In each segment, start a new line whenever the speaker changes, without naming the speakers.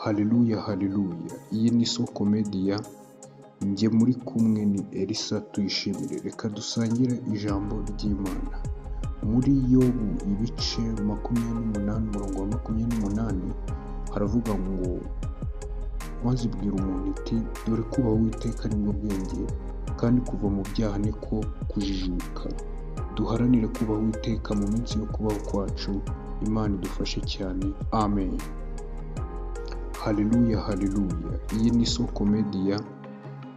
Haleluya, haleluya. Iyi ni Soko Media, njye muri kumwe ni Elisa Tuyishimire. Reka dusangire ijambo ry'Imana. Muri Yobu ibice 28 umurongo wa 28 haravuga ngo, maze ibwira umuntu iti dore kubaha Uwiteka nibwo bwenge, kandi kuva mu byaha niko kujijuka. Duharanire kubaha Uwiteka mu minsi yo kubaho kwacu. Imana idufashe cyane. Amen. Haleluya, haleluya. Iyi ni Soko Media,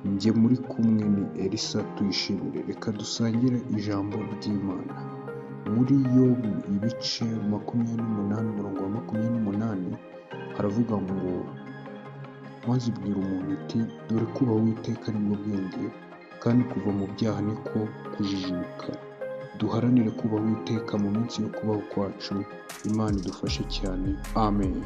njye muri kumwe ni Elisa Tuyishimire. Reka dusangire ijambo ry'Imana. Muri Yobu ibice 28 umurongo wa 28 haravuga ngo, maze ibwira umuntu iti dore kubaha Uwiteka nibwo bwenge, kandi kuva mu byaha niko kujijuka. Duharanire kubaha Uwiteka mu minsi yo kubaho kwacu. Imana idufashe cyane. Amen.